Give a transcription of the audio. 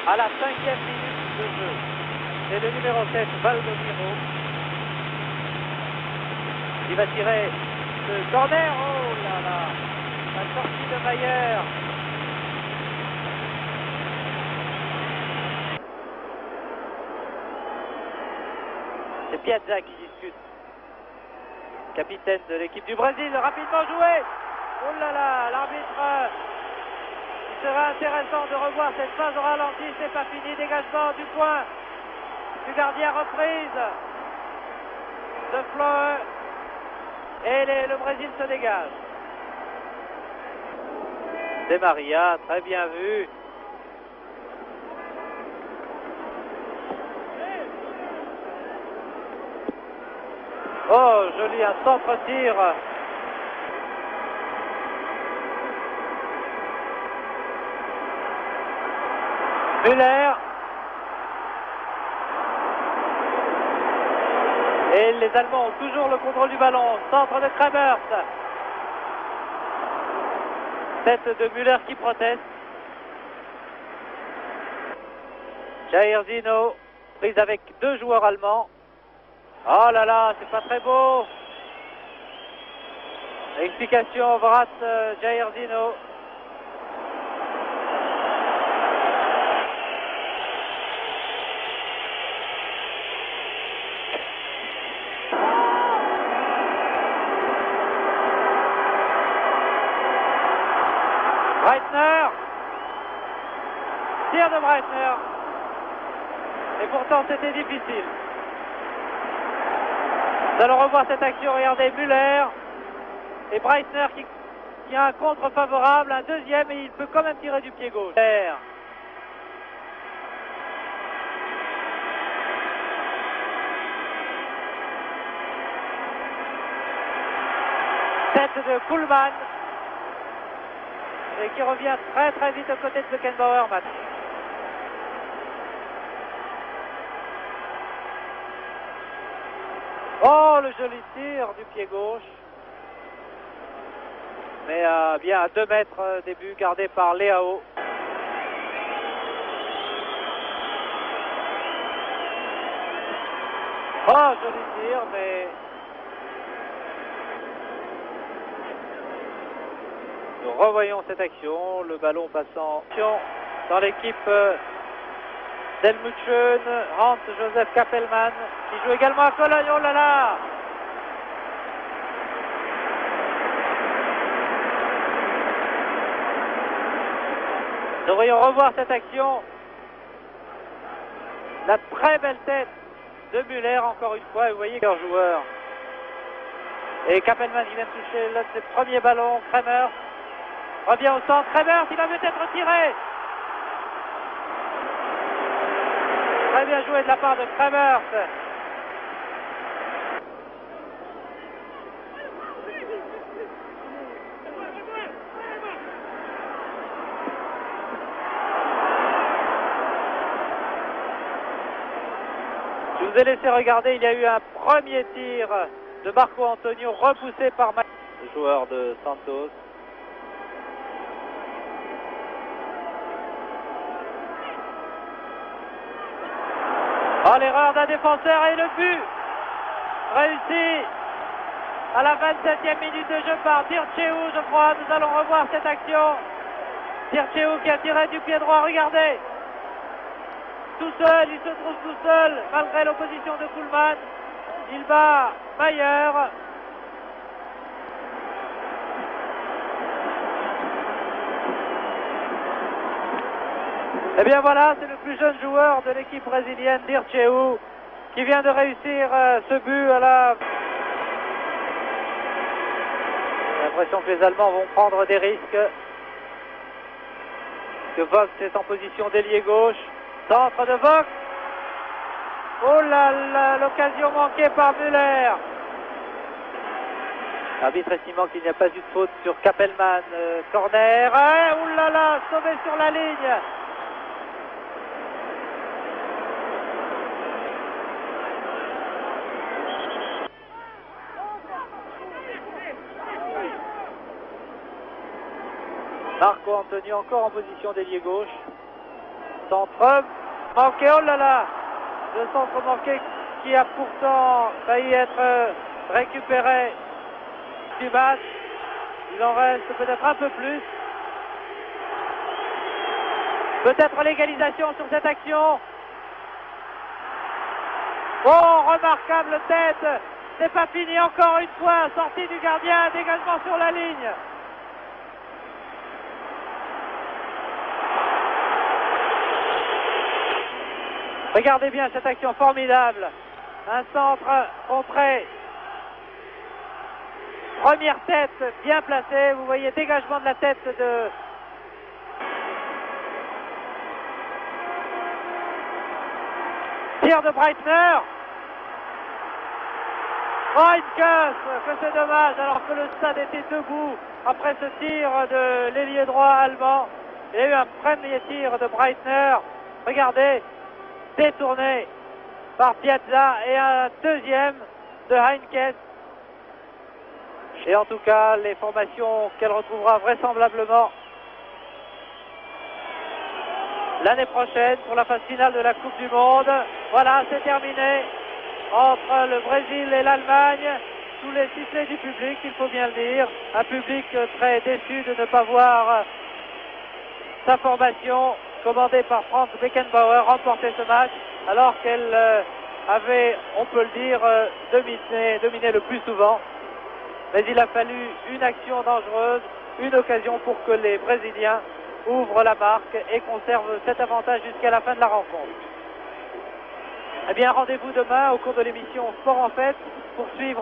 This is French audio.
à la 5e minute de jeu. C'est le numéro 7, Valdomiro, qui va tirer ce corner. Oh là là, la sortie de Mayer. C'est Piazza qui discute, capitaine de l'équipe du Brésil, rapidement joué. Oh là là, l'arbitre, il sera intéressant de revoir cette phase au ralenti, c'est pas fini, dégagement du coin du gardien, reprise de Fleur, et le Brésil se dégage. De Maria, très bien vu. Oh, joli, un centre-tir. Müller. Et les Allemands ont toujours le contrôle du ballon. Centre de Kremers. Tête de Müller qui proteste. Jair Zino, prise avec deux joueurs allemands. Oh là là, c'est pas très beau. Explication, Vrat, Jair Zino. Breitner. Tir de Breitner. Et pourtant c'était difficile. Nous allons revoir cette action, regardez Müller et Breitner qui a un contre favorable, un deuxième, et il peut quand même tirer du pied gauche. Tête de Kuhlmann et qui revient très très vite aux côtés de Beckenbauer. Oh, le joli tir du pied gauche. Mais bien à 2 mètres des buts, gardé par Leao. Oh, joli tir, mais nous revoyons cette action. Le ballon passant dans l'équipe d'Helmut Schön, Hans-Josef Kappelmann, qui joue également à Cologne. Oh là là! Nous devrions revoir cette action. La très belle tête de Müller, encore une fois. Vous voyez leur joueur. Et Kappelmann qui vient de toucher l'un de ses premiers ballons. Kremers revient au centre. Kremers, il va peut-être tirer. Très bien joué de la part de Kremers. Je vous ai laissé regarder, il y a eu un premier tir de Marco Antonio repoussé par le joueur de Santos. Oh, l'erreur d'un défenseur et le but réussi à la 27e minute de jeu par Dirceu, je crois. Nous allons revoir cette action. Dirceu qui a tiré du pied droit, regardez. Tout seul, il se trouve tout seul, malgré l'opposition de Kuhlmann. Il bat Mayer. Et bien voilà, c'est le plus jeune joueur de l'équipe brésilienne, Dirceu, qui vient de réussir ce but à la... J'ai l'impression que les Allemands vont prendre des risques. Que Vogt est en position d'ailier gauche. Centre de Vogt. Oh là là, l'occasion manquée par Müller. L'arbitre estimant qu'il n'y a pas eu de faute sur Kappelmann. Corner. Oh là là, sauvé sur la ligne. Marco Antonio encore en position d'ailier gauche. Centre manqué, oh là là, le centre manqué qui a pourtant failli être récupéré du match. Il en reste peut-être un peu plus. Peut-être l'égalisation sur cette action. Oh, remarquable tête. C'est pas fini encore une fois. Sortie du gardien, dégagement sur la ligne. Regardez bien cette action formidable. Un centre contré. Première tête bien placée. Vous voyez dégagement de la tête de... Tir de Breitner. Reinkes, que c'est dommage alors que le stade était debout après ce tir de l'ailier droit allemand. Il y a eu un premier tir de Breitner. Regardez, détourné par Piazza et un deuxième de Heinkes. Et en tout cas, les formations qu'elle retrouvera vraisemblablement l'année prochaine pour la phase finale de la Coupe du Monde. Voilà, c'est terminé entre le Brésil et l'Allemagne. Sous les sifflets du public, il faut bien le dire. Un public très déçu de ne pas voir sa formation commandée par Franz Beckenbauer remporter ce match alors qu'elle avait, on peut le dire, dominé le plus souvent. Mais il a fallu une action dangereuse, une occasion pour que les Brésiliens ouvrent la marque et conservent cet avantage jusqu'à la fin de la rencontre. Eh bien, rendez-vous demain au cours de l'émission Sport en Fête pour suivre